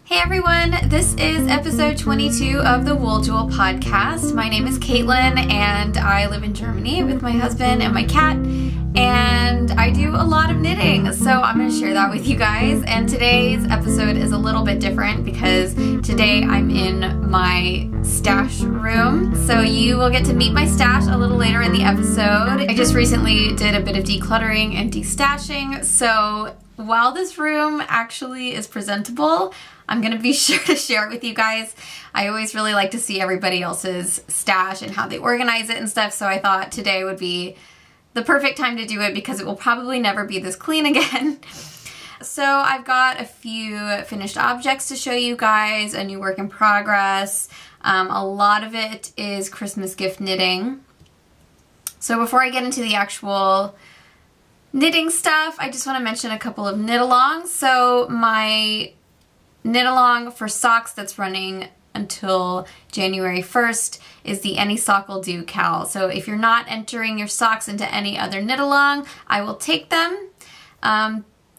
Hey everyone, this is episode 22 of the WOOLJEWEL podcast. My name is Caitlin and I live in Germany with my husband and my cat, and I do a lot of knitting, so I'm going to share that with you guys. And today's episode is a little bit different because today I'm in my stash room, so you will get to meet my stash a little later in the episode. I just recently did a bit of decluttering and destashing, so while this room actually is presentable, I'm gonna be sure to share it with you guys. I always really like to see everybody else's stash and how they organize it and stuff, so I thought today would be the perfect time to do it because it will probably never be this clean again. So I've got a few finished objects to show you guys, a new work in progress. A lot of it is Christmas gift knitting. So before I get into the actual knitting stuff, I just want to mention a couple of knit-alongs. So my knit-along for socks that's running until January 1st is the Any Sock Will Do KAL. So if you're not entering your socks into any other knit-along, I will take them.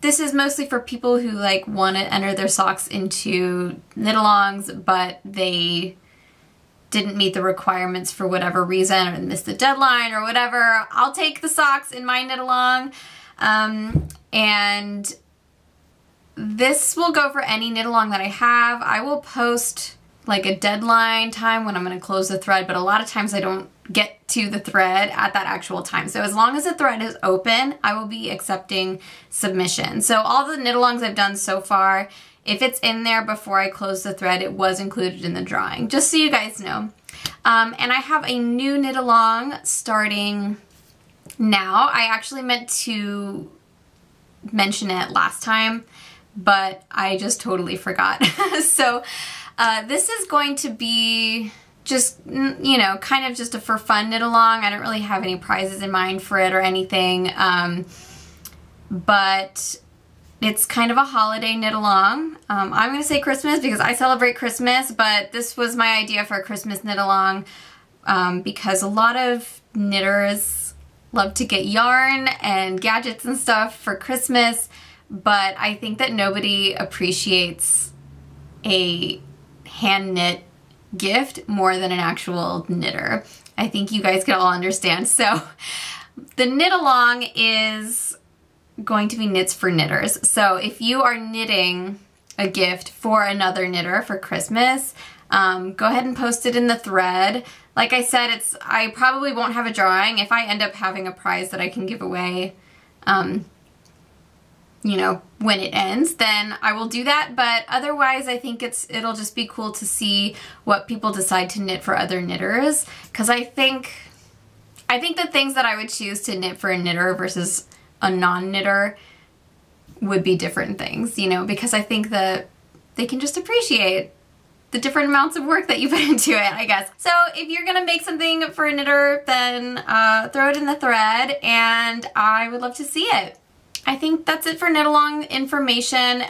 This is mostly for people who like want to enter their socks into knit-alongs, but they didn't meet the requirements for whatever reason or missed the deadline or whatever. I'll take the socks in my knit-along. And this will go for any knit-along that I have. I will post like a deadline time when I'm going to close the thread, but a lot of times I don't get to the thread at that actual time. So as long as the thread is open, I will be accepting submission. So all the knit-alongs I've done so far, if it's in there before I close the thread, it was included in the drawing, just so you guys know. And I have a new knit-along starting now. I actually meant to mention it last time, but I just totally forgot. So this is going to be just, you know, kind of just a for fun knit-along. I don't really have any prizes in mind for it or anything, but it's kind of a holiday knit-along. I'm going to say Christmas because I celebrate Christmas, but this was my idea for a Christmas knit-along because a lot of knitters love to get yarn and gadgets and stuff for Christmas, but I think that nobody appreciates a hand knit gift more than an actual knitter. I think you guys can all understand. So the knit-along is going to be knits for knitters. So if you are knitting a gift for another knitter for Christmas, go ahead and post it in the thread. Like I said, I probably won't have a drawing. If I end up having a prize that I can give away, you know, when it ends, then I will do that. But otherwise, I think it'll just be cool to see what people decide to knit for other knitters. Because I think the things that I would choose to knit for a knitter versus a non-knitter would be different things, you know, because I think that they can just appreciate the different amounts of work that you put into it, I guess. So if you're gonna make something for a knitter, then throw it in the thread and I would love to see it. I think that's it for knit-along information.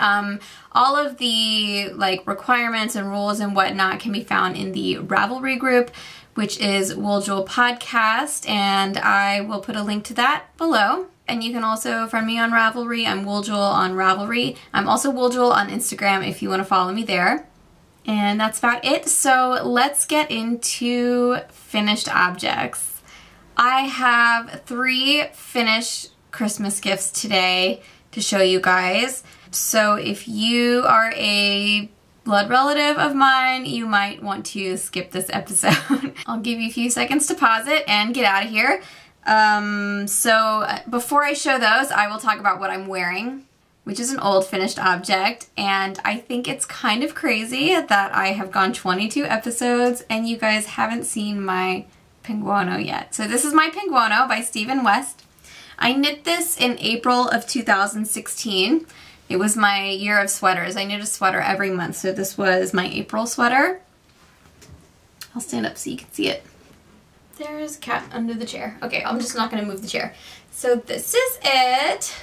All of the like requirements and rules and whatnot can be found in the Ravelry group, which is WOOLJEWEL Podcast, and I will put a link to that below. And you can also friend me on Ravelry. I'm WOOLJEWEL on Ravelry. I'm also WOOLJEWEL on Instagram if you want to follow me there. And that's about it. So let's get into finished objects. I have 3 finished Christmas gifts today to show you guys. So if you are a blood relative of mine, you might want to skip this episode. I'll give you a few seconds to pause it and get out of here. So before I show those, I will talk about what I'm wearing, which is an old finished object, and I think it's kind of crazy that I have gone 22 episodes and you guys haven't seen my Penguono yet. So this is my Penguono by Stephen West. I knit this in April of 2016. It was my year of sweaters. I knit a sweater every month, so this was my April sweater. I'll stand up so you can see it. There's a cat under the chair. Okay, I'm just not gonna move the chair. So this is it.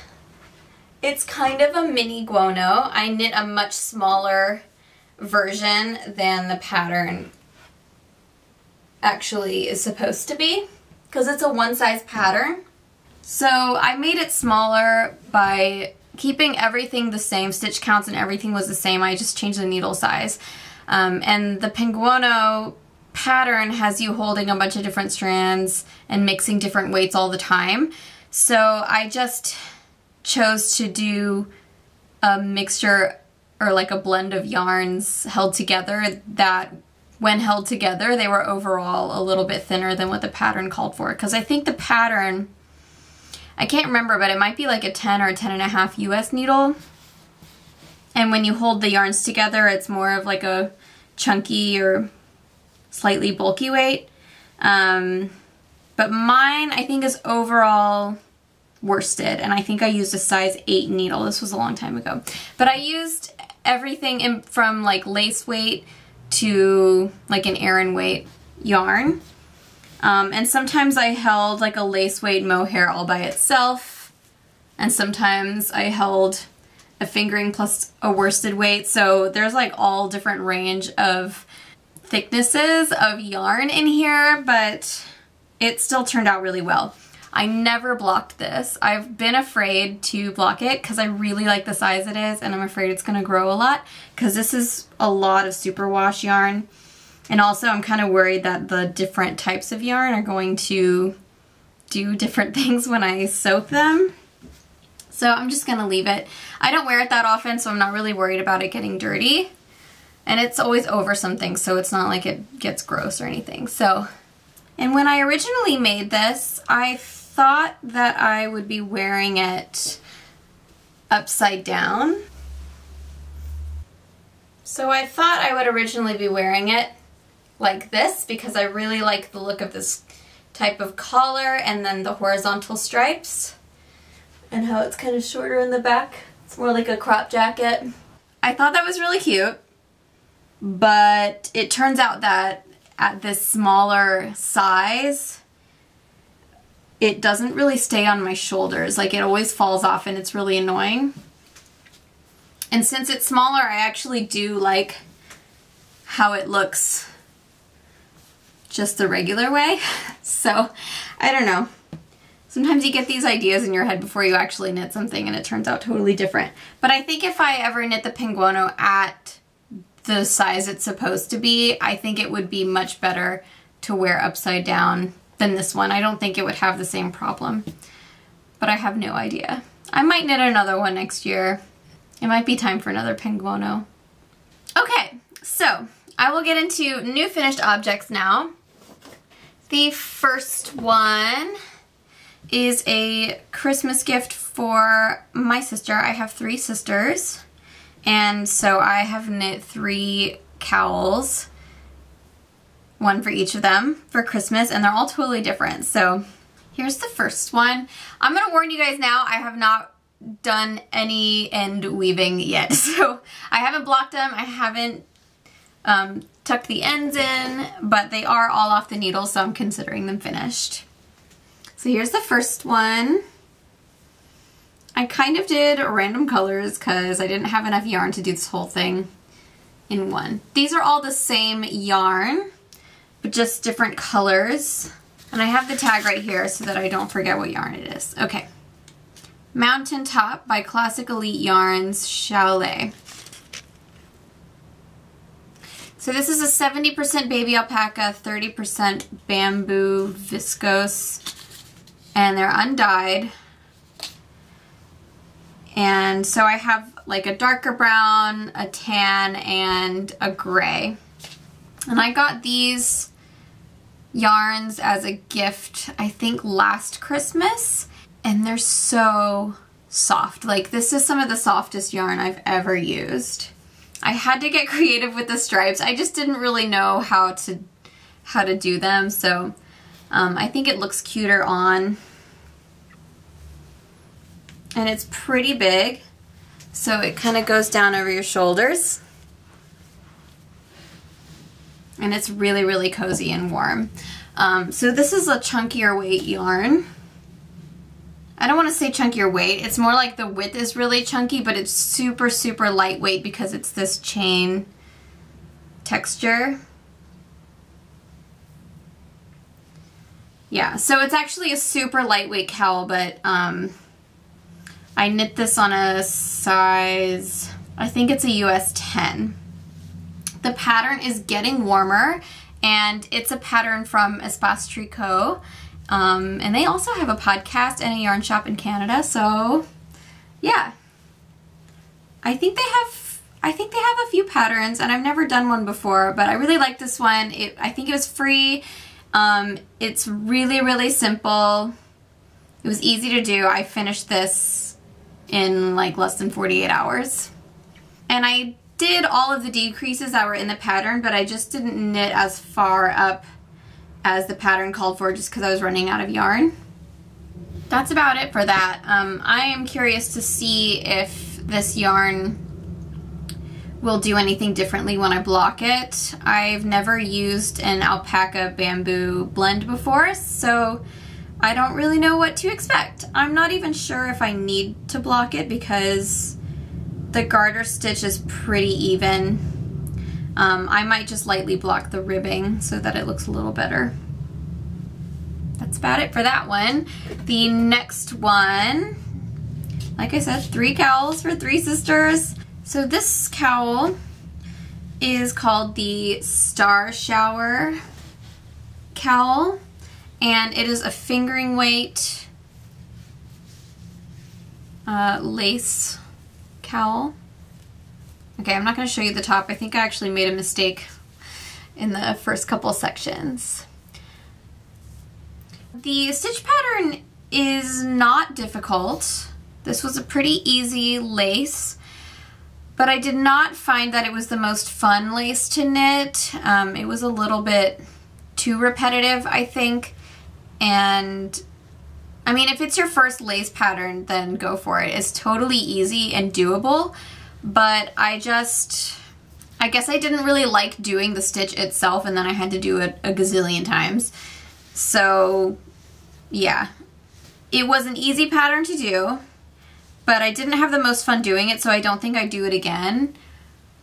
It's kind of a mini guono. I knit a much smaller version than the pattern actually is supposed to be, because it's a one size pattern. So I made it smaller by keeping everything the same, stitch counts and everything was the same. I just changed the needle size. And the Penguono pattern has you holding a bunch of different strands and mixing different weights all the time. So I just chose to do a mixture or like a blend of yarns held together that when held together they were overall a little bit thinner than what the pattern called for, because I think the pattern, I can't remember, but it might be like a 10 or a 10.5 US needle, and when you hold the yarns together it's more of like a chunky or slightly bulky weight, but mine I think is overall worsted, and I think I used a size 8 needle. This was a long time ago, but I used everything from like lace weight to like an Aran weight yarn, and sometimes I held like a lace weight mohair all by itself, and sometimes I held a fingering plus a worsted weight, so there's like all different range of thicknesses of yarn in here, but it still turned out really well. I never blocked this. I've been afraid to block it because I really like the size it is, and I'm afraid it's going to grow a lot because this is a lot of superwash yarn. And also I'm kind of worried that the different types of yarn are going to do different things when I soak them. So I'm just going to leave it. I don't wear it that often, so I'm not really worried about it getting dirty. And it's always over something, so it's not like it gets gross or anything. So, and when I originally made this, I thought that I would be wearing it upside down. So I thought I would originally be wearing it like this because I really like the look of this type of collar and then the horizontal stripes and how it's kind of shorter in the back. It's more like a crop jacket. I thought that was really cute, but it turns out that at this smaller size, it doesn't really stay on my shoulders. Like, it always falls off and it's really annoying. And since it's smaller, I actually do like how it looks just the regular way. So, I don't know. Sometimes you get these ideas in your head before you actually knit something and it turns out totally different. But I think if I ever knit the Penguono at the size it's supposed to be, I think it would be much better to wear upside down than this one. I don't think it would have the same problem, but I have no idea. I might knit another one next year. It might be time for another Penguono. Okay, so I will get into new finished objects now. The first one is a Christmas gift for my sister. I have 3 sisters, and so I have knit 3 cowls, one for each of them for Christmas, and they're all totally different. So here's the first one. I'm gonna warn you guys now, I have not done any end weaving yet. So I haven't blocked them, I haven't tucked the ends in, but they are all off the needle, so I'm considering them finished. So here's the first one. I kind of did random colors because I didn't have enough yarn to do this whole thing in one. These are all the same yarn, but just different colors. And I have the tag right here so that I don't forget what yarn it is. Okay. Mountaintop by Classic Elite Yarns, Shawl. So this is a 70% baby alpaca, 30% bamboo viscose, and they're undyed. And so I have like a darker brown, a tan, and a gray. And I got these yarns as a gift, I think last Christmas, and they're so soft. Like, this is some of the softest yarn I've ever used. I had to get creative with the stripes. I just didn't really know how to do them, so I think it looks cuter on. And it's pretty big, so it kind of goes down over your shoulders. And it's really, really cozy and warm. So this is a chunkier weight yarn. I don't want to say chunkier weight, it's more like the width is really chunky, but it's super, super lightweight because it's this chain texture. Yeah, so it's actually a super lightweight cowl, but I knit this on a size, I think it's a US 10. The pattern is Getting Warmer, and it's a pattern from Espace Tricot. And they also have a podcast and a yarn shop in Canada, so yeah. I think they have a few patterns, and I've never done one before, but I really like this one. I think it was free. It's really, really simple. It was easy to do. I finished this in like less than 48 hours. And I did all of the decreases that were in the pattern, but I just didn't knit as far up as the pattern called for just because I was running out of yarn. That's about it for that. I am curious to see if this yarn will do anything differently when I block it. I've never used an alpaca bamboo blend before, so I don't really know what to expect. I'm not even sure if I need to block it because the garter stitch is pretty even. I might just lightly block the ribbing so that it looks a little better. That's about it for that one. The next one, like I said, 3 cowls for 3 sisters. So this cowl is called the Starshower cowl, and it is a fingering weight lace cowl. Okay, I'm not going to show you the top. I think I actually made a mistake in the first couple sections. The stitch pattern is not difficult. This was a pretty easy lace, but I did not find that it was the most fun lace to knit. It was a little bit too repetitive, I think, and I mean, if it's your first lace pattern, then go for it. It's totally easy and doable, but I guess I didn't really like doing the stitch itself, and then I had to do it a gazillion times. So yeah, it was an easy pattern to do, but I didn't have the most fun doing it, so I don't think I'd do it again.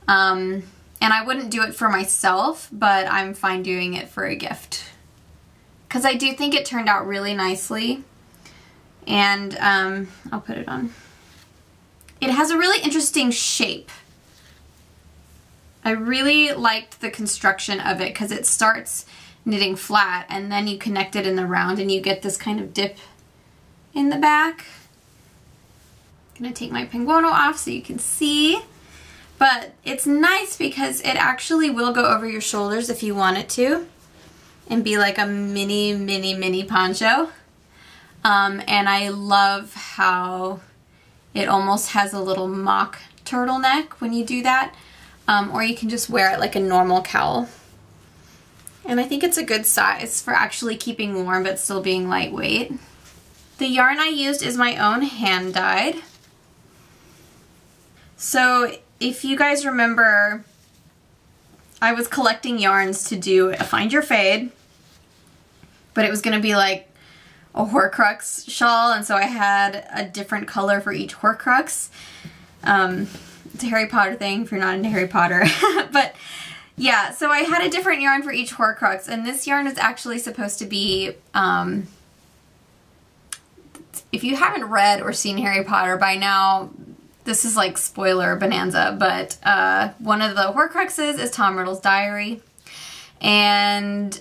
And I wouldn't do it for myself, but I'm fine doing it for a gift, because I do think it turned out really nicely. And I'll put it on. It has a really interesting shape. I really liked the construction of it because it starts knitting flat and then you connect it in the round and you get this kind of dip in the back. I'm gonna take my Penguono off so you can see. But it's nice because it actually will go over your shoulders if you want it to and be like a mini poncho. And I love how it almost has a little mock turtleneck when you do that. Or you can just wear it like a normal cowl. And I think it's a good size for actually keeping warm but still being lightweight. The yarn I used is my own hand dyed. So if you guys remember, I was collecting yarns to do a Find Your Fade, but it was gonna be like a Horcrux shawl, and so I had a different color for each Horcrux. It's a Harry Potter thing if you're not into Harry Potter. But yeah, so I had a different yarn for each Horcrux, and this yarn is actually supposed to be, if you haven't read or seen Harry Potter by now, this is like spoiler bonanza, but one of the Horcruxes is Tom Riddle's diary, and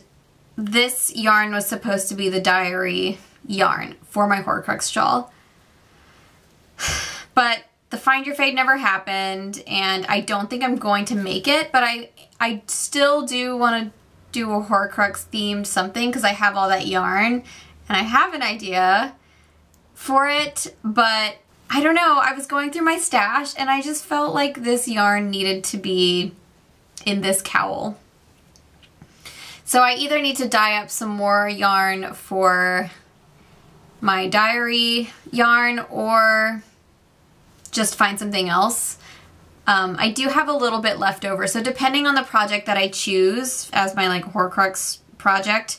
this yarn was supposed to be the diary yarn for my Horcrux shawl. But the Find Your Fade never happened, and I don't think I'm going to make it, but I still do want to do a Horcrux themed something because I have all that yarn and I have an idea for it, but I don't know. I was going through my stash and I just felt like this yarn needed to be in this cowl. So I either need to dye up some more yarn for my diary yarn or just find something else. I do have a little bit left over, so depending on the project that I choose as my like Horcrux project,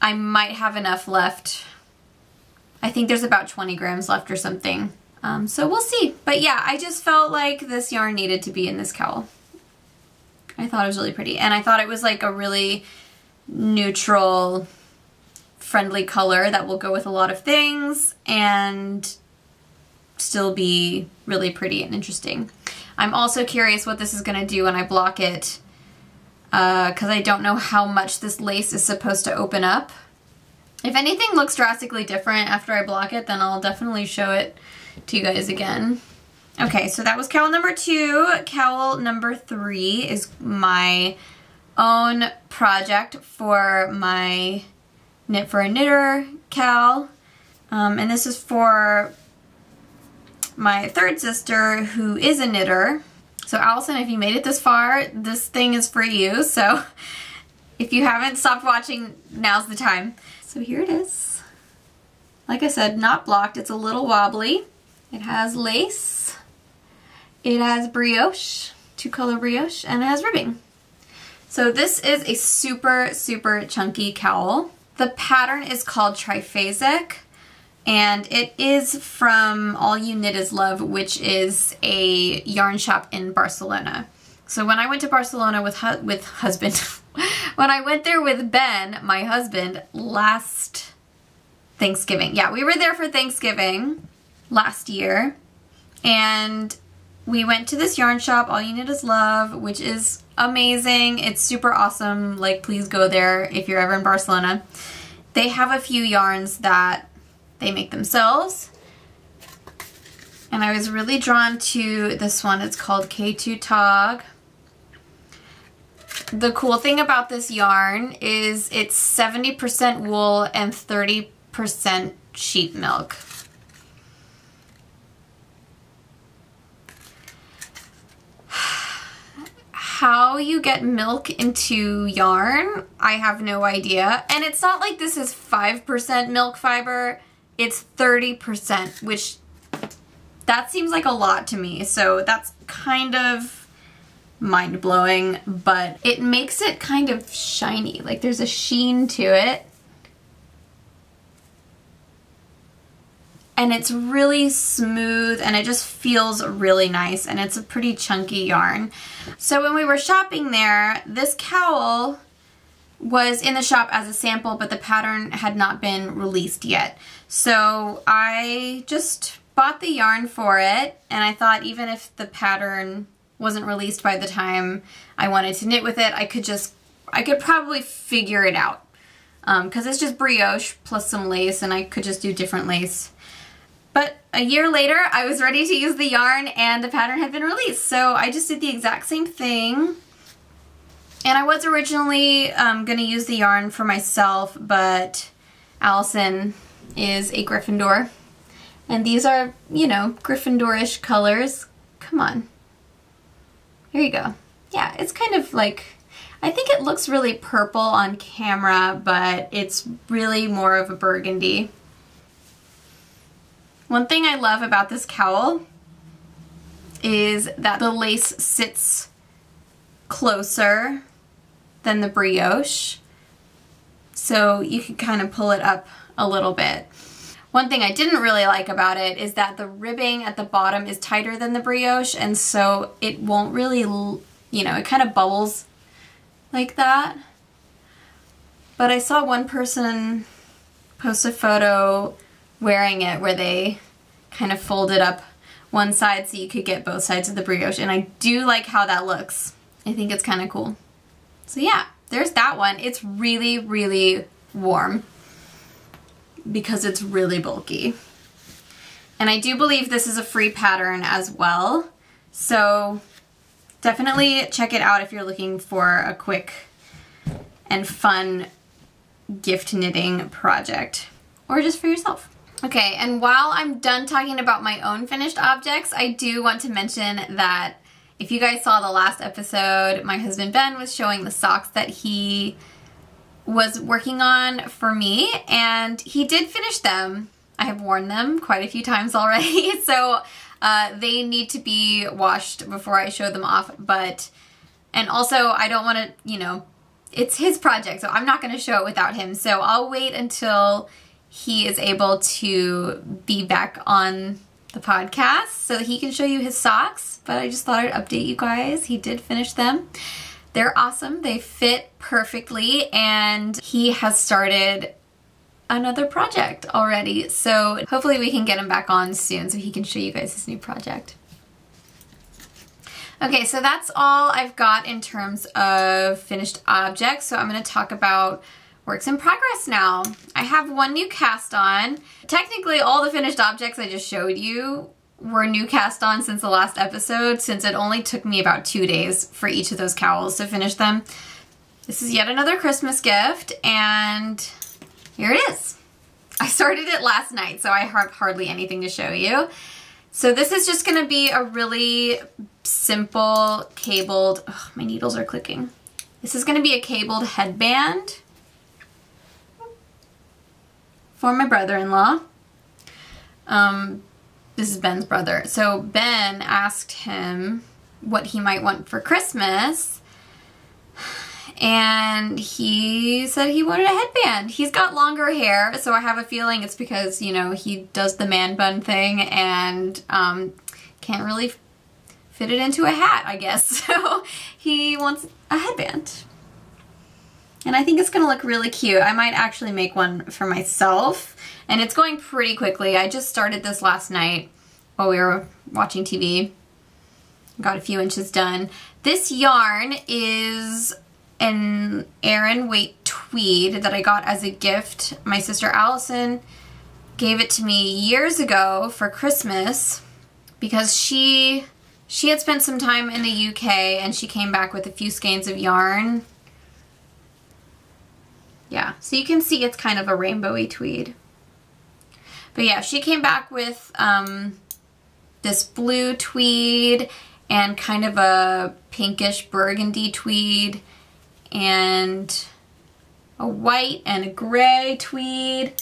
I might have enough left. I think there's about 20 grams left or something. So we'll see. But yeah, I just felt like this yarn needed to be in this cowl. I thought it was really pretty, and I thought it was like a really neutral, friendly color that will go with a lot of things and still be really pretty and interesting. I'm also curious what this is going to do when I block it, because I don't know how much this lace is supposed to open up. If anything looks drastically different after I block it, then I'll definitely show it to you guys again. Okay, so that was cowl number 2. Cowl number 3 is my own project for my Knit for a Knitter cowl. And this is for my third sister who is a knitter. So Allison, if you made it this far, this thing is for you. So if you haven't stopped watching, now's the time. So here it is. Like I said, not blocked. It's a little wobbly. It has lace. It has brioche, 2-color brioche, and it has ribbing. So this is a super, super chunky cowl. The pattern is called Trifasic, and it is from All You Knit Is Love, which is a yarn shop in Barcelona. So when I went to Barcelona with husband, when I went there with Ben, my husband, last Thanksgiving. Yeah, we were there for Thanksgiving last year, and we went to this yarn shop, All You Knit Is Love, which is amazing. It's super awesome. Like, please go there if you're ever in Barcelona. They have a few yarns that they make themselves, and I was really drawn to this one. It's called K2 Tog. The cool thing about this yarn is it's 70% wool and 30% sheep milk. How you get milk into yarn, I have no idea. And it's not like this is 5% milk fiber, it's 30%, which that seems like a lot to me. So that's kind of mind-blowing, but it makes it kind of shiny. Like, there's a sheen to it. And it's really smooth, and it just feels really nice, and it's a pretty chunky yarn. So when we were shopping there, this cowl was in the shop as a sample, but the pattern had not been released yet. So I just bought the yarn for it, and I thought even if the pattern wasn't released by the time I wanted to knit with it, I could probably figure it out. Because it's just brioche plus some lace, and I could just do different lace. But a year later, I was ready to use the yarn and the pattern had been released. So I just did the exact same thing. And I was originally going to use the yarn for myself, but Allison is a Gryffindor. And these are, you know, Gryffindor-ish colors. Come on. Here you go. Yeah, it's kind of like, I think it looks really purple on camera, but it's really more of a burgundy. One thing I love about this cowl is that the lace sits closer than the brioche, so you can kind of pull it up a little bit. One thing I didn't really like about it is that the ribbing at the bottom is tighter than the brioche, and so it won't really, you know, it kind of bubbles like that. But I saw one person post a photo wearing it where they kind of folded up one side so you could get both sides of the brioche, and I do like how that looks. I think it's kind of cool. So yeah, there's that one. It's really, really warm because it's really bulky. And I do believe this is a free pattern as well, so definitely check it out if you're looking for a quick and fun gift knitting project, or just for yourself. Okay, and while I'm done talking about my own finished objects, I do want to mention that if you guys saw the last episode, my husband Ben was showing the socks that he was working on for me, and he did finish them. I have worn them quite a few times already, so they need to be washed before I show them off, and also I don't want to, you know, it's his project, so I'm not going to show it without him, so I'll wait until he is able to be back on the podcast so that he can show you his socks. But I just thought I'd update you guys. He did finish them. They're awesome. They fit perfectly, and he has started another project already. So hopefully we can get him back on soon so he can show you guys his new project. Okay, so that's all I've got in terms of finished objects. So I'm going to talk about works in progress now. I have one new cast on. Technically, all the finished objects I just showed you were new cast on since the last episode, since it only took me about 2 days for each of those cowls to finish them. This is yet another Christmas gift, and here it is. I started it last night, so I have hardly anything to show you. So this is just gonna be a really simple cabled, oh, my needles are clicking. This is gonna be a cabled headband for my brother-in-law. This is Ben's brother. So Ben asked him what he might want for Christmas, and he said he wanted a headband. He's got longer hair, so I have a feeling it's because, you know, he does the man bun thing and can't really fit it into a hat, I guess. So he wants a headband. And I think it's gonna look really cute. I might actually make one for myself, and it's going pretty quickly. I just started this last night while we were watching TV. Got a few inches done. This yarn is an Aran weight tweed that I got as a gift. My sister Allison gave it to me years ago for Christmas because she had spent some time in the UK and she came back with a few skeins of yarn. Yeah, so you can see it's kind of a rainbowy tweed. But yeah, she came back with this blue tweed and kind of a pinkish burgundy tweed and a white and a gray tweed.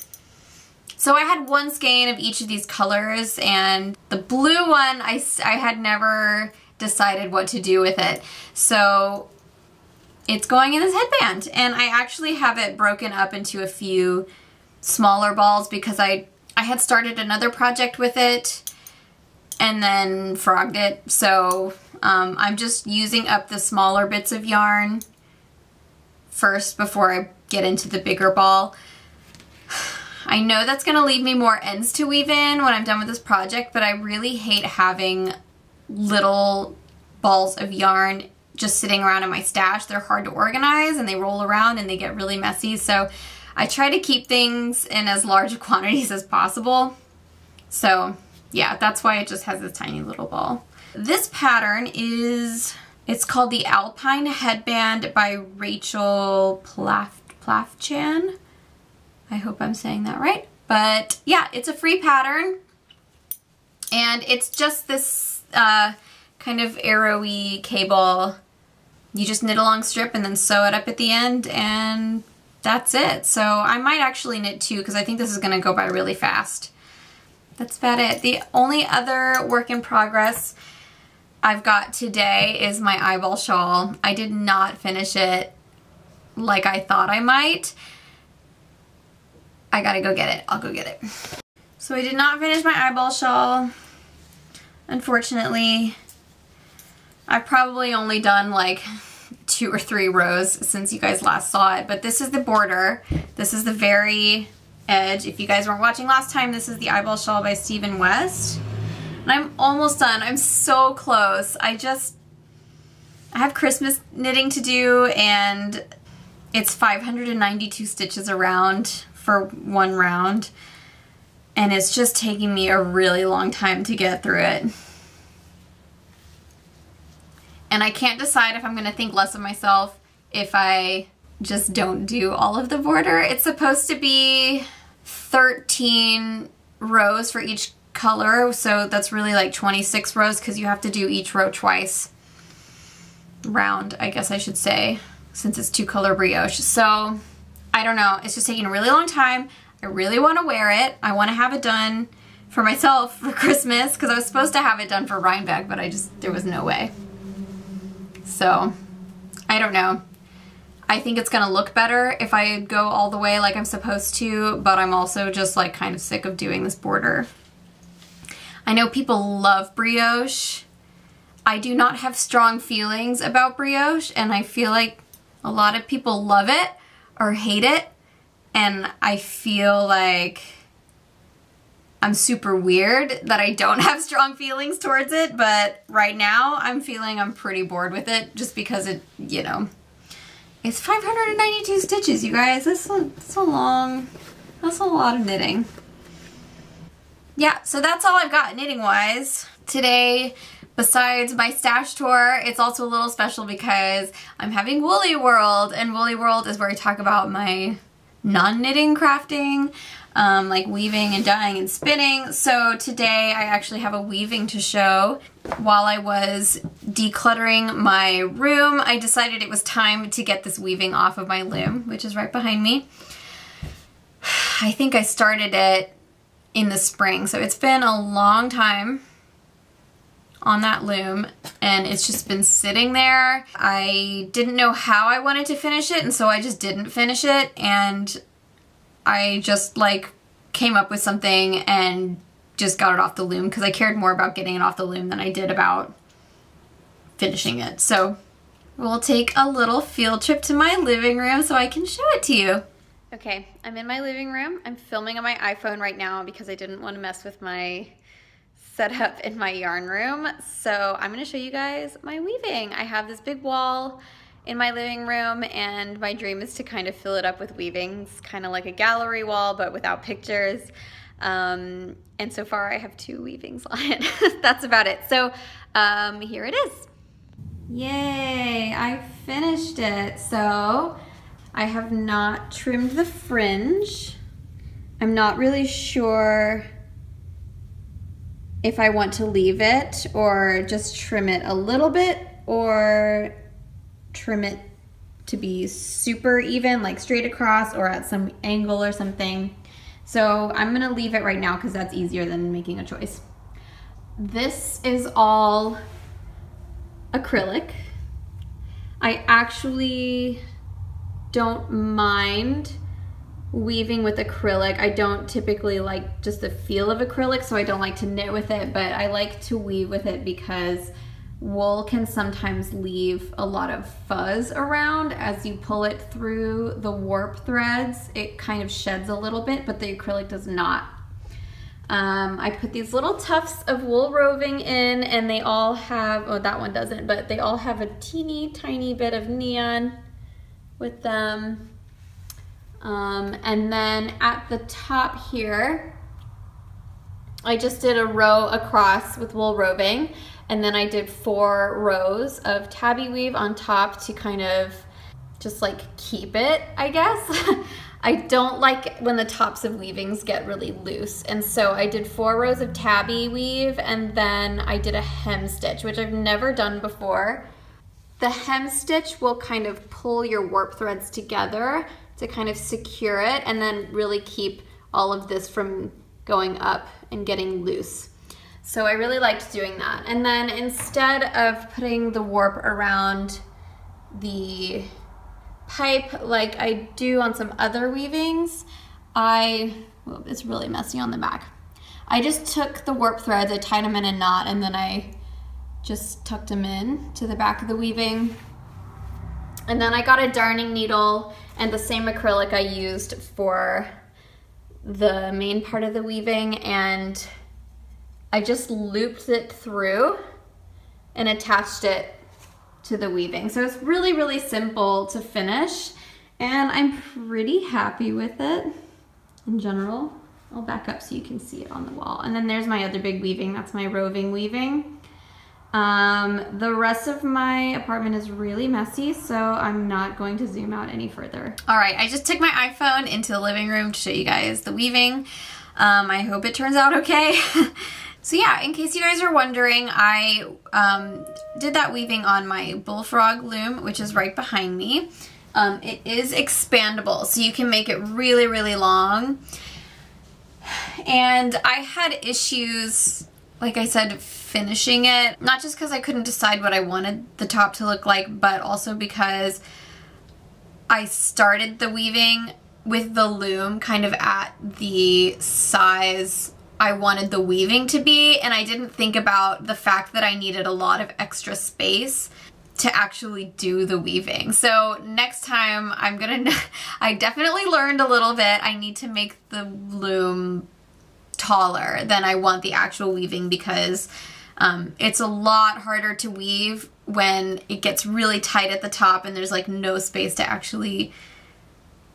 So I had one skein of each of these colors, and the blue one I had never decided what to do with it. So it's going in this headband, and I actually have it broken up into a few smaller balls because I had started another project with it and then frogged it. So I'm just using up the smaller bits of yarn first before I get into the bigger ball. I know that's gonna leave me more ends to weave in when I'm done with this project, but I really hate having little balls of yarn just sitting around in my stash. They're hard to organize and they roll around and they get really messy. So I try to keep things in as large quantities as possible. So yeah, that's why it just has this tiny little ball. This pattern is, it's called the Alpine Headband by Rachel Plafchan. I hope I'm saying that right. But yeah, it's a free pattern. And it's just this kind of arrowy cable. You just knit a long strip and then sew it up at the end, and that's it. So I might actually knit two because I think this is going to go by really fast. That's about it. The only other work in progress I've got today is my eyeball shawl. I did not finish it like I thought I might. I gotta go get it. I'll go get it. So I did not finish my eyeball shawl, unfortunately. I've probably only done like 2 or 3 rows since you guys last saw it, but this is the border. This is the very edge. If you guys weren't watching last time, this is the eyeball shawl by Stephen West. And I'm almost done. I'm so close. I have Christmas knitting to do, and it's 592 stitches around for one round, and it's just taking me a really long time to get through it. And I can't decide if I'm gonna think less of myself if I just don't do all of the border. It's supposed to be 13 rows for each color, so that's really like 26 rows because you have to do each row twice. Round, I guess I should say, since it's 2-color brioche. So I don't know, it's just taking a really long time. I really want to wear it. I want to have it done for myself for Christmas because I was supposed to have it done for Rhinebeck, but there was no way. So I don't know. I think it's gonna look better if I go all the way like I'm supposed to, but I'm also just like kind of sick of doing this border. I know people love brioche. I do not have strong feelings about brioche, and I feel like a lot of people love it or hate it. and I feel like I'm super weird that I don't have strong feelings towards it, but right now I'm feeling I'm pretty bored with it just because it, you know, it's 592 stitches, you guys. That's a lot of knitting. Yeah, so that's all I've got knitting wise. Today, besides my stash tour, it's also a little special because I'm having Woolly World, and Woolly World is where I talk about my non-knitting crafting, like weaving and dyeing and spinning. So today I actually have a weaving to show. While I was decluttering my room, I decided it was time to get this weaving off of my loom, which is right behind me. I think I started it in the spring, so it's been a long time on that loom, and it's just been sitting there. I didn't know how I wanted to finish it, and so I just didn't finish it, and I just like came up with something and just got it off the loom because I cared more about getting it off the loom than I did about finishing it. So we'll take a little field trip to my living room so I can show it to you. Okay, I'm in my living room. I'm filming on my iPhone right now because I didn't want to mess with my setup in my yarn room. So I'm gonna show you guys my weaving. I have this big wall in my living room, and my dream is to kind of fill it up with weavings, kind of like a gallery wall, but without pictures. And so far I have 2 weavings on it. That's about it. So here it is. Yay, I finished it. So I have not trimmed the fringe. I'm not really sure if I want to leave it or just trim it a little bit or trim it to be super even, like straight across or at some angle or something. So I'm gonna leave it right now because that's easier than making a choice. This is all acrylic. I actually don't mind weaving with acrylic. I don't typically like just the feel of acrylic, so I don't like to knit with it, but I like to weave with it because wool can sometimes leave a lot of fuzz around as you pull it through the warp threads. It kind of sheds a little bit, but the acrylic does not. I put these little tufts of wool roving in, and they all have, oh, that one doesn't, but they all have a teeny tiny bit of neon with them. And then at the top here, I just did a row across with wool roving, and then I did 4 rows of tabby weave on top to kind of just like keep it, I guess. I don't like when the tops of weavings get really loose, and so I did 4 rows of tabby weave, and then I did a hem stitch, which I've never done before. The hem stitch will kind of pull your warp threads together to kind of secure it and then really keep all of this from going up and getting loose. So I really liked doing that. And then instead of putting the warp around the pipe like I do on some other weavings, it's really messy on the back. I just took the warp threads, I tied them in a knot, and then I just tucked them in to the back of the weaving. And then I got a darning needle and the same acrylic I used for the main part of the weaving, and I just looped it through and attached it to the weaving. So it's really, really simple to finish, and I'm pretty happy with it in general. I'll back up so you can see it on the wall. And then there's my other big weaving. That's my roving weaving. The rest of my apartment is really messy, so I'm not going to zoom out any further. All right, I just took my iPhone into the living room to show you guys the weaving. I hope it turns out okay. So yeah, in case you guys are wondering, I did that weaving on my Bullfrog loom, which is right behind me. It is expandable, so you can make it really, really long. And I had issues, like I said, finishing it, not just because I couldn't decide what I wanted the top to look like, but also because I started the weaving with the loom kind of at the size I wanted the weaving to be, and I didn't think about the fact that I needed a lot of extra space to actually do the weaving. So next time I definitely learned a little bit. I need to make the loom taller than I want the actual weaving, because it's a lot harder to weave when it gets really tight at the top and there's like no space to actually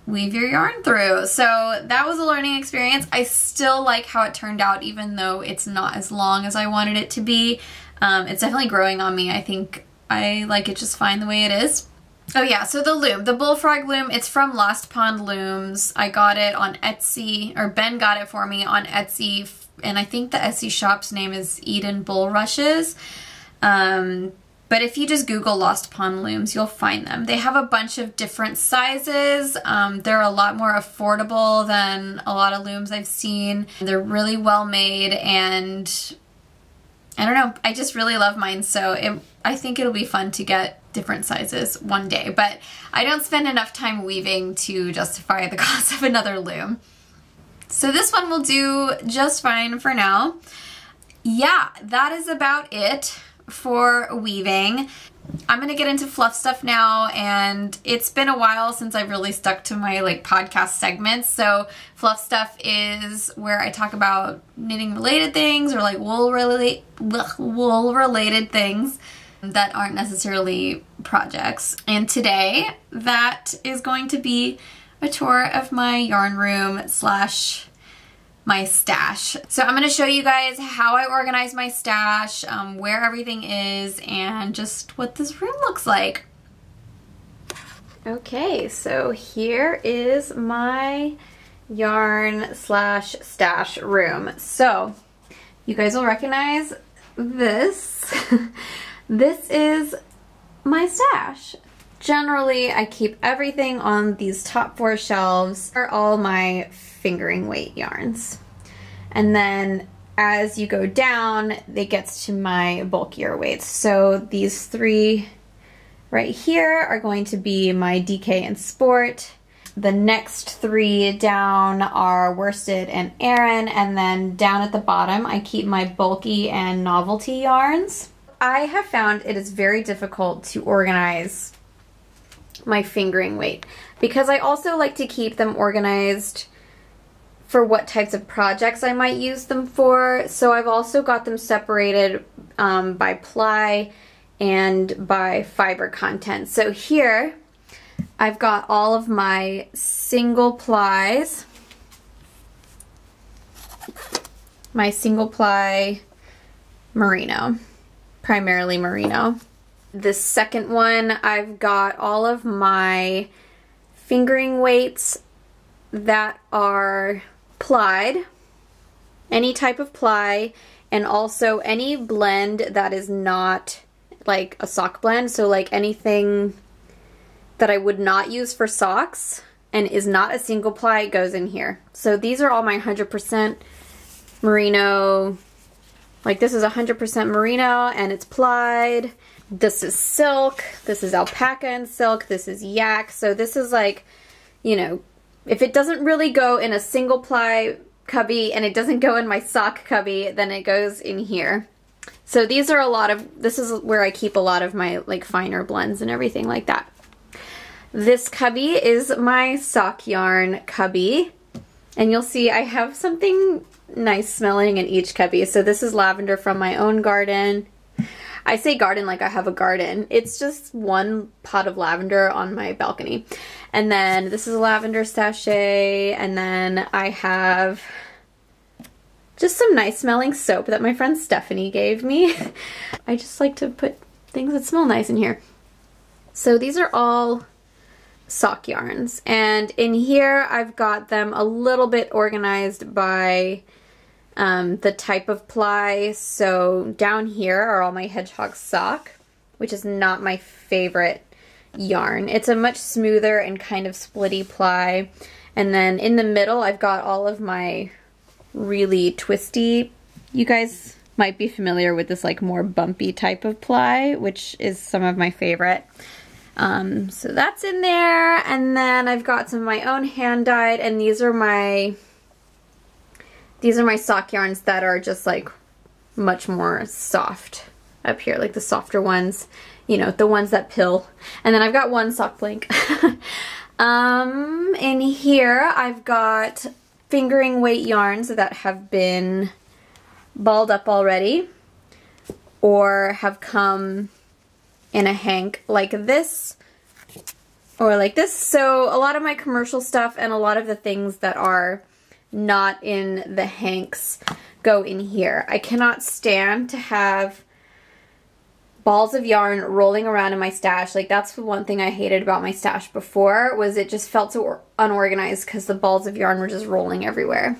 weave your yarn through. So that was a learning experience. I still like how it turned out, even though it's not as long as I wanted it to be. It's definitely growing on me. I think I like it just fine the way it is. Oh yeah, so the loom, the Bullfrog loom, it's from Lost Pond Looms. I got it on Etsy, or Ben got it for me on Etsy, and I think the Etsy shop's name is EdenBullrushes. But if you just Google Lost Pond Looms, you'll find them. They have a bunch of different sizes. They're a lot more affordable than a lot of looms I've seen. They're really well made, and I don't know, I just really love mine, so I think it'll be fun to get different sizes one day, but I don't spend enough time weaving to justify the cost of another loom. So this one will do just fine for now. Yeah, that is about it for weaving. I'm gonna get into fluff stuff now, and it's been a while since I've really stuck to my like podcast segments. So fluff stuff is where I talk about knitting related things, or like wool related things that aren't necessarily projects. And today that is going to be a tour of my yarn room slash my stash. So I'm going to show you guys how I organize my stash, where everything is, and just what this room looks like. Okay, so here is my yarn slash stash room. So you guys will recognize this. This is my stash. Generally, I keep everything on these top 4 shelves are all my fingering weight yarns. And then as you go down, it gets to my bulkier weights. So these 3 right here are going to be my DK and Sport. The next 3 down are worsted and Aran, and then down at the bottom I keep my bulky and novelty yarns. I have found it is very difficult to organize my fingering weight, because I also like to keep them organized for what types of projects I might use them for. So I've also got them separated by ply and by fiber content. So here I've got all of my single plies, my single ply merino, primarily merino. The second one, I've got all of my fingering weights that are plied, any type of ply, and also any blend that is not like a sock blend. So like anything that I would not use for socks and is not a single ply goes in here. So these are all my 100% merino. Like this is 100% merino and it's plied. This is silk. This is alpaca and silk. This is yak. So this is like, you know, if it doesn't really go in a single ply cubby and it doesn't go in my sock cubby, then it goes in here. So these are a lot of, this is where I keep a lot of my like finer blends and everything like that. This cubby is my sock yarn cubby, and you'll see I have something nice smelling in each cubby. So this is lavender from my own garden. I say garden like I have a garden. It's just one pot of lavender on my balcony. And then this is a lavender sachet, and then I have just some nice smelling soap that my friend Stephanie gave me. I just like to put things that smell nice in here. So these are all sock yarns, and in here I've got them a little bit organized by the type of ply. So down here are all my hedgehog sock, which is not my favorite yarn. It's a much smoother and kind of splitty ply. And then in the middle I've got all of my really twisty, you guys might be familiar with this like more bumpy type of ply, which is some of my favorite. So that's in there, and then I've got some of my own hand dyed, and these are my sock yarns that are just like much more soft up here, like the softer ones you know, the ones that pill. And then I've got one sock blank. In here I've got fingering weight yarns that have been balled up already or have come in a hank like this or like this. So a lot of my commercial stuff and a lot of the things that are not in the hanks go in here. I cannot stand to have balls of yarn rolling around in my stash. Like, that's the one thing I hated about my stash before, was it just felt so unorganized because the balls of yarn were just rolling everywhere.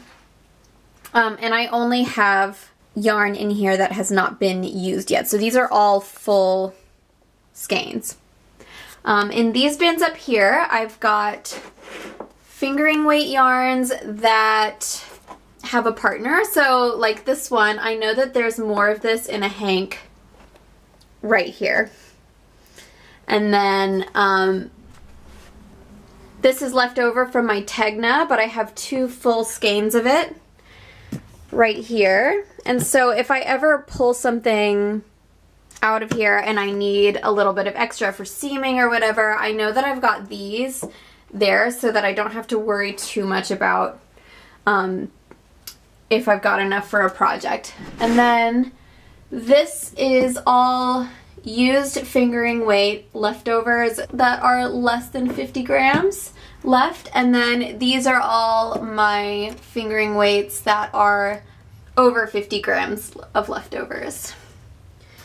And I only have yarn in here that has not been used yet. So these are all full skeins. In these bins up here, I've got fingering weight yarns that have a partner. So like this one, I know that there's more of this in a hank right here. And then this is left over from my Tegna, but I have 2 full skeins of it right here. And so if I ever pull something out of here and I need a little bit of extra for seaming or whatever, I know that I've got these there so that I don't have to worry too much about if I've got enough for a project. And then this is all used fingering weight leftovers that are less than 50 grams left. And then these are all my fingering weights that are over 50 grams of leftovers.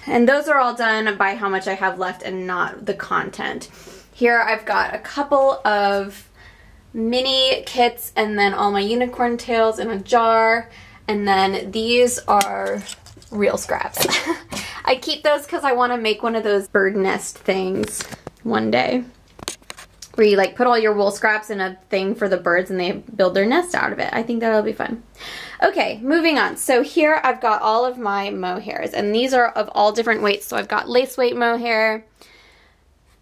And those are all done by how much I have left and not the content. Here I've got a couple of mini kits and then all my unicorn tails in a jar. And then these are real scraps. I keep those because I want to make one of those bird nest things one day, where you like put all your wool scraps in a thing for the birds and they build their nest out of it. I think that'll be fun. Okay, moving on. So here I've got all of my mohairs, and these are of all different weights. So I've got lace weight mohair,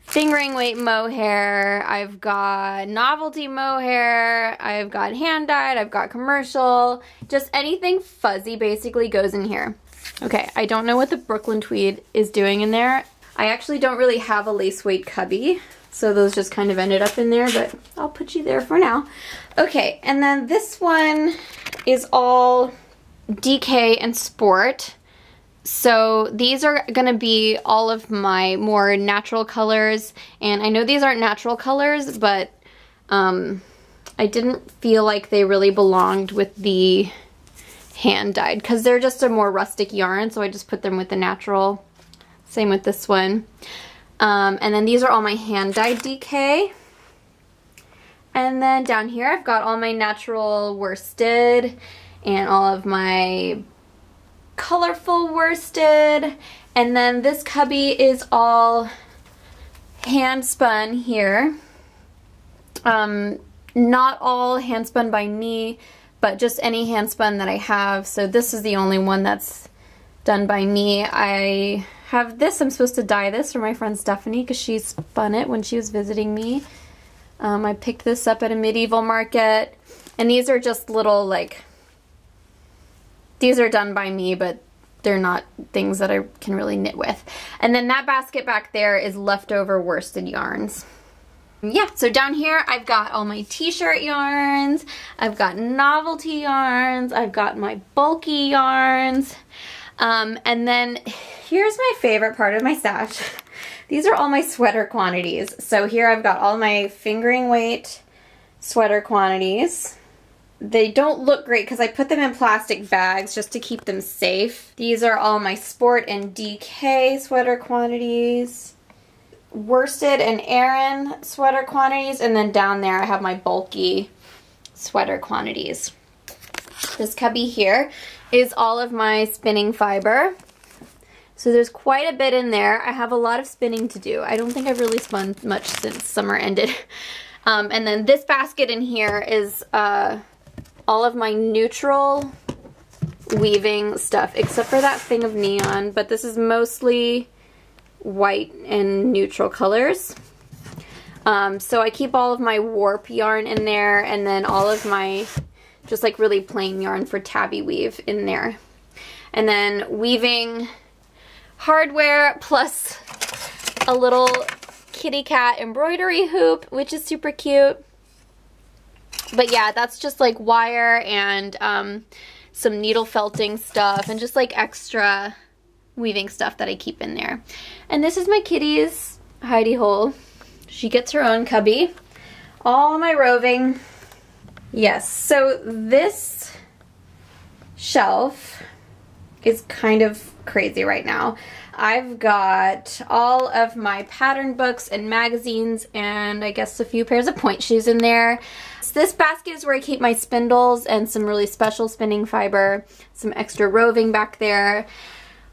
fingering weight mohair, I've got novelty mohair, I've got hand dyed, I've got commercial, just anything fuzzy basically goes in here. Okay, I don't know what the Brooklyn tweed is doing in there. I actually don't really have a lace weight cubby, so those just kind of ended up in there, but I'll put you there for now. Okay, and then this one is all DK and Sport. So these are gonna be all of my more natural colors, and I know these aren't natural colors, but I didn't feel like they really belonged with the hand dyed because they're just a more rustic yarn, so I just put them with the natural. Same with this one. And then these are all my hand dyed DK. And then down here I've got all my natural worsted and all of my colorful worsted. And then this cubby is all hand spun here. Not all hand spun by me, but just any hand spun that I have. So this is the only one that's done by me. I have this, I'm supposed to dye this for my friend Stephanie because she spun it when she was visiting me. I picked this up at a medieval market, and these are just little, like, these are done by me, but they're not things that I can really knit with. And then that basket back there is leftover worsted yarns. Yeah, so down here I've got all my t-shirt yarns, I've got novelty yarns, I've got my bulky yarns, and then here's my favorite part of my stash. These are all my sweater quantities. So here I've got all my fingering weight sweater quantities. They don't look great because I put them in plastic bags just to keep them safe. These are all my Sport and DK sweater quantities. Worsted and Aran sweater quantities, and then down there I have my bulky sweater quantities. This cubby here is all of my spinning fiber. So there's quite a bit in there. I have a lot of spinning to do. I don't think I've really spun much since summer ended. And then this basket in here is all of my neutral weaving stuff, except for that thing of neon, but this is mostly white and neutral colors. So I keep all of my warp yarn in there, and then all of my just like really plain yarn for tabby weave in there. And then weaving hardware plus a little kitty cat embroidery hoop, which is super cute. But yeah, that's just like wire and some needle felting stuff and just like extra weaving stuff that I keep in there. And this is my kitty's hidey hole. She gets her own cubby. All my roving. Yes, so this shelf is kind of crazy right now. I've got all of my pattern books and magazines and I guess a few pairs of point shoes in there. So this basket is where I keep my spindles and some really special spinning fiber, some extra roving back there.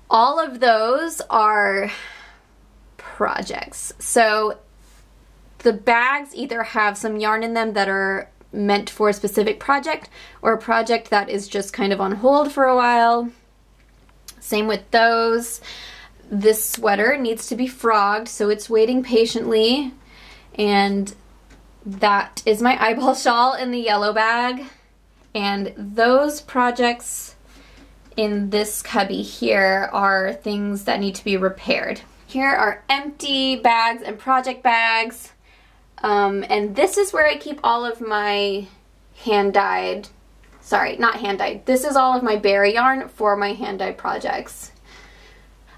All of those are projects. So the bags either have some yarn in them that are meant for a specific project or a project that is just kind of on hold for a while. Same with those. This sweater needs to be frogged, so it's waiting patiently. And that is my eyeball shawl in the yellow bag. And those projects in this cubby here are things that need to be repaired. Here are empty bags and project bags. And this is where I keep all of my hand-dyed, sorry, not hand-dyed. This is all of my berry yarn for my hand-dyed projects.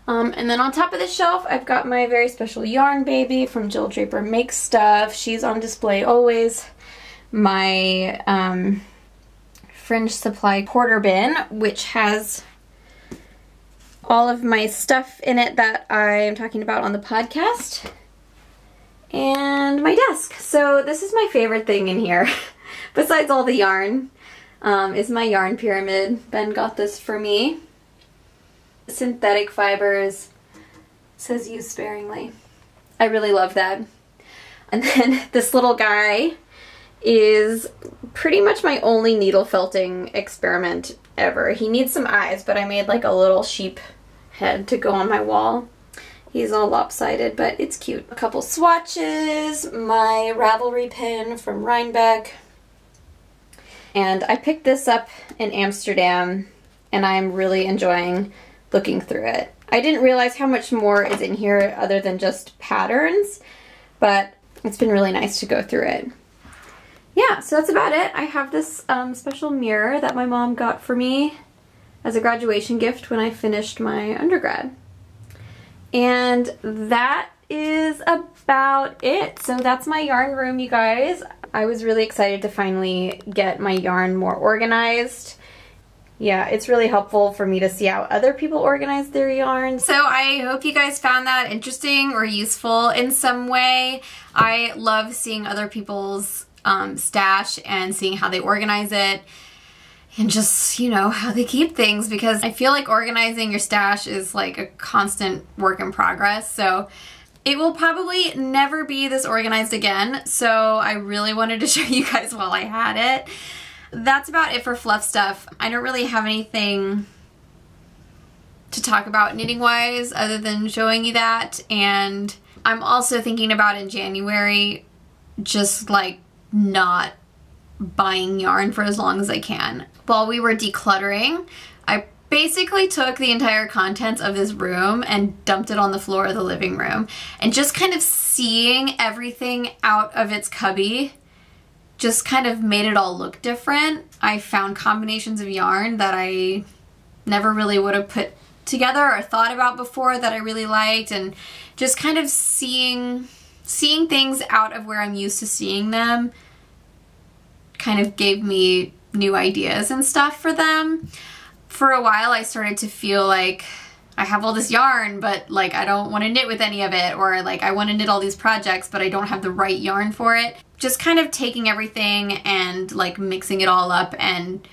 And then on top of the shelf, I've got my very special yarn baby from Jill Draper Makes Stuff. She's on display always. My Fringe Supply quarter bin, which has all of my stuff in it that I am talking about on the podcast. And my desk. So this is my favorite thing in here, besides all the yarn, is my yarn pyramid. Ben got this for me. Synthetic fibers, says use sparingly. I really love that. And then this little guy is pretty much my only needle felting experiment ever. He needs some eyes, but I made like a little sheep head to go on my wall. He's all lopsided, but it's cute. A couple swatches, my Ravelry pin from Rhinebeck. And I picked this up in Amsterdam, and I'm really enjoying looking through it. I didn't realize how much more is in here other than just patterns, but it's been really nice to go through it. Yeah, so that's about it. I have this special mirror that my mom got for me as a graduation gift when I finished my undergrad. And that is about it. So that's my yarn room, you guys. I was really excited to finally get my yarn more organized. Yeah, it's really helpful for me to see how other people organize their yarn. So I hope you guys found that interesting or useful in some way. I love seeing other people's stash and seeing how they organize it. And just, you know, how they keep things, because I feel like organizing your stash is like a constant work in progress. So it will probably never be this organized again. So I really wanted to show you guys while I had it. That's about it for fluff stuff. I don't really have anything to talk about knitting wise other than showing you that. And I'm also thinking about in January just like not buying yarn for as long as I can. While we were decluttering, I basically took the entire contents of this room and dumped it on the floor of the living room. And just kind of seeing everything out of its cubby just kind of made it all look different. I found combinations of yarn that I never really would have put together or thought about before that I really liked, and just kind of seeing things out of where I'm used to seeing them kind of gave me new ideas and stuff for them. For a while I started to feel like I have all this yarn, but like I don't want to knit with any of it, or like I want to knit all these projects but I don't have the right yarn for it. Just kind of taking everything and like mixing it all up and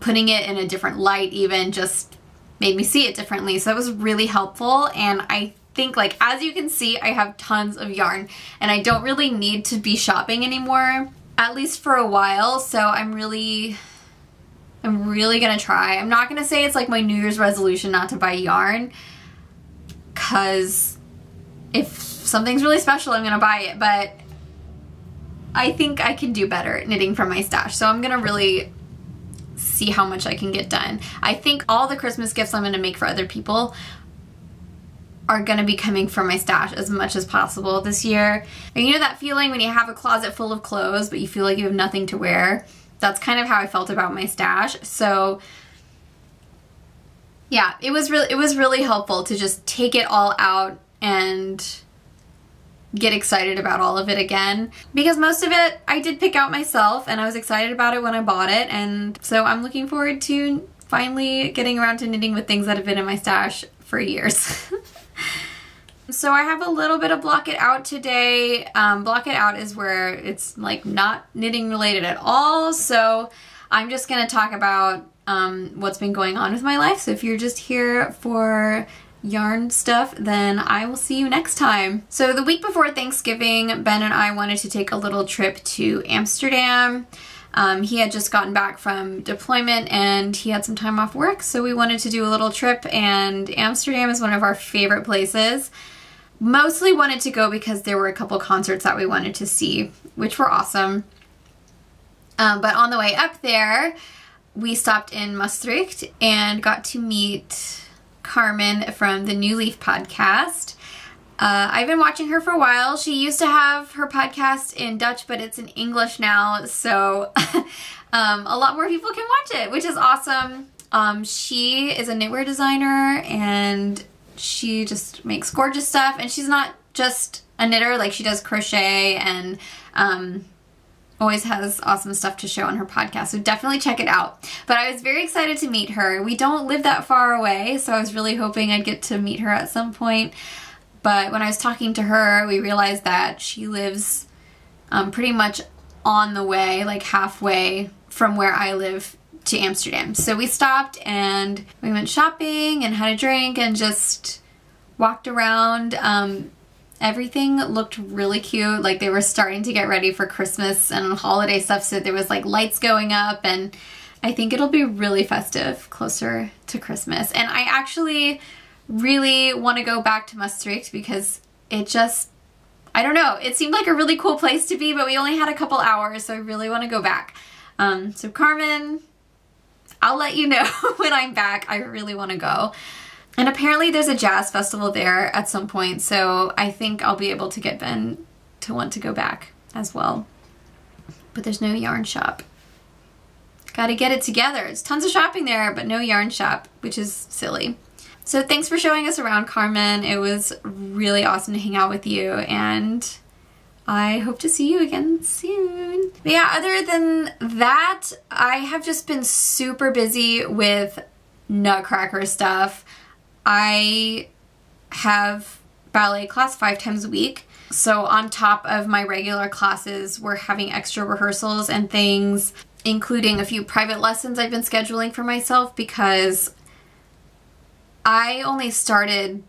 putting it in a different light even just made me see it differently. So that was really helpful, and I think, like, as you can see, I have tons of yarn and I don't really need to be shopping anymore, at least for a while. So I'm really gonna try. I'm not gonna say it's like my New Year's resolution not to buy yarn, because if something's really special I'm gonna buy it, but I think I can do better at knitting from my stash. So I'm gonna really see how much I can get done. I think all the Christmas gifts I'm gonna make for other people are gonna be coming from my stash as much as possible this year. And you know that feeling when you have a closet full of clothes but you feel like you have nothing to wear? That's kind of how I felt about my stash. So yeah, it was really helpful to just take it all out and get excited about all of it again, because most of it I did pick out myself and I was excited about it when I bought it, and so I'm looking forward to finally getting around to knitting with things that have been in my stash for years. So I have a little bit of Block It Out today. Block It Out is where it's like not knitting related at all, so I'm just gonna talk about what's been going on with my life. So if you're just here for yarn stuff, then I will see you next time. So the week before Thanksgiving, Ben and I wanted to take a little trip to Amsterdam. He had just gotten back from deployment and he had some time off work, so we wanted to do a little trip, and Amsterdam is one of our favorite places. Mostly wanted to go because there were a couple concerts that we wanted to see, which were awesome. But on the way up there, we stopped in Maastricht and got to meet Carmen from the New Leaf podcast. I've been watching her for a while. She used to have her podcast in Dutch, but it's in English now, so a lot more people can watch it, which is awesome. She is a knitwear designer and she just makes gorgeous stuff, and she's not just a knitter, like she does crochet and always has awesome stuff to show on her podcast, so definitely check it out. But I was very excited to meet her. We don't live that far away, so I was really hoping I'd get to meet her at some point. But when I was talking to her, we realized that she lives pretty much on the way, like halfway from where I live to Amsterdam. So we stopped and we went shopping and had a drink and just walked around. Everything looked really cute. Like they were starting to get ready for Christmas and holiday stuff, so there was like lights going up, and I think it'll be really festive closer to Christmas. And I actually really want to go back to Maastricht because it just, I don't know, it seemed like a really cool place to be, but we only had a couple hours, so I really want to go back. So Carmen, I'll let you know when I'm back. I really want to go. And apparently there's a jazz festival there at some point, so I think I'll be able to get Ben to want to go back as well. But there's no yarn shop. Gotta get it together. There's tons of shopping there, but no yarn shop, which is silly. So thanks for showing us around, Carmen. It was really awesome to hang out with you, and I hope to see you again soon. But yeah, other than that, I have just been super busy with Nutcracker stuff. I have ballet class 5 times a week, so on top of my regular classes, we're having extra rehearsals and things, including a few private lessons I've been scheduling for myself, because I only started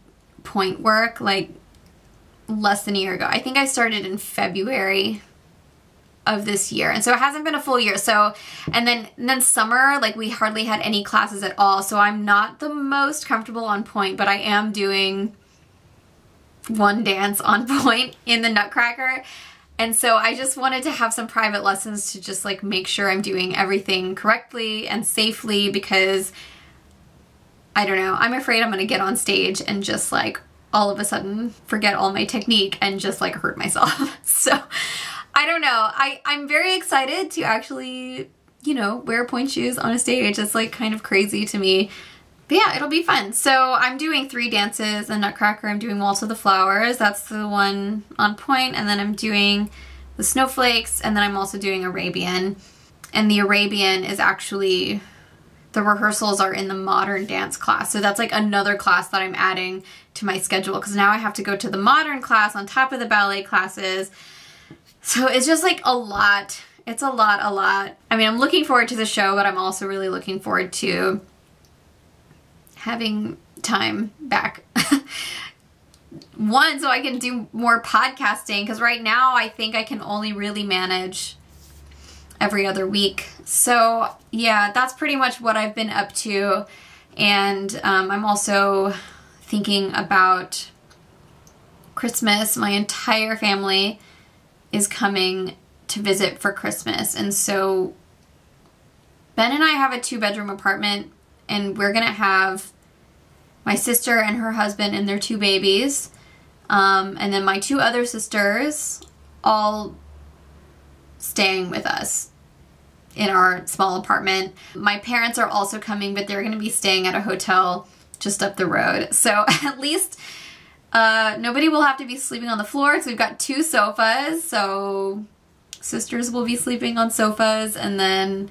point work like less than a year ago. I think I started in February of this year, and so it hasn't been a full year. So and then summer, like we hardly had any classes at all, so I'm not the most comfortable on point, but I am doing one dance on point in the Nutcracker, and so I just wanted to have some private lessons to just like make sure I'm doing everything correctly and safely, because I don't know, I'm afraid I'm gonna get on stage and just like all of a sudden forget all my technique and just like hurt myself. So I don't know. I'm very excited to actually, you know, wear point shoes on a stage. It's like kind of crazy to me. But yeah, it'll be fun. So I'm doing 3 dances in Nutcracker. I'm doing Waltz of the Flowers. That's the one on point. And then I'm doing the Snowflakes. And then I'm also doing Arabian. And the Arabian is actually, the rehearsals are in the modern dance class. So that's like another class that I'm adding to my schedule, because now I have to go to the modern class on top of the ballet classes. So it's just like a lot. It's a lot. I mean, I'm looking forward to the show, but I'm also really looking forward to having time back. One, so I can do more podcasting, because right now I think I can only really manage every other week. So yeah, that's pretty much what I've been up to. And I'm also thinking about Christmas. My entire family is coming to visit for Christmas, and so Ben and I have a 2-bedroom apartment, and we're gonna have my sister and her husband and their 2 babies. And then my 2 other sisters all staying with us in our small apartment. My parents are also coming, but they're going to be staying at a hotel just up the road. So at least nobody will have to be sleeping on the floor. So we've got 2 sofas. So sisters will be sleeping on sofas, and then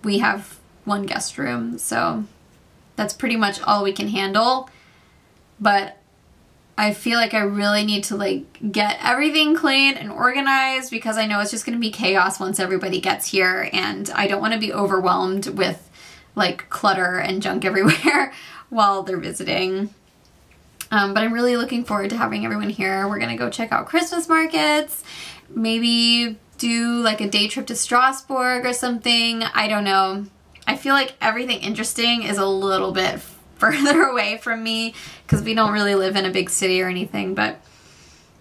we have 1 guest room. So that's pretty much all we can handle. But I feel like I really need to like get everything clean and organized, because I know it's just going to be chaos once everybody gets here, and I don't want to be overwhelmed with like clutter and junk everywhere while they're visiting. But I'm really looking forward to having everyone here. We're going to go check out Christmas markets, maybe do like a day trip to Strasbourg or something. I don't know. I feel like everything interesting is a little bit further away from me because we don't really live in a big city or anything, but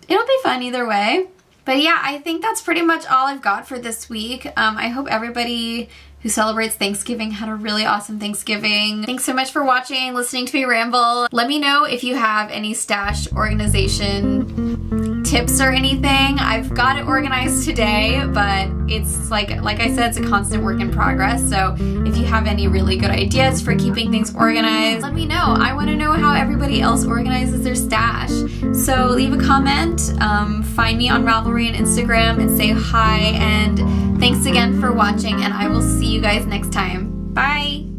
it'll be fun either way. But yeah, I think that's pretty much all I've got for this week. I hope everybody who celebrates Thanksgiving had a really awesome Thanksgiving. Thanks so much for watching, listening to me ramble. Let me know if you have any stash organization tips or anything. I've got it organized today, but it's like I said, it's a constant work in progress. So if you have any really good ideas for keeping things organized, let me know. I want to know how everybody else organizes their stash. So leave a comment, find me on Ravelry and Instagram and say hi, and thanks again for watching, and I will see you guys next time. Bye!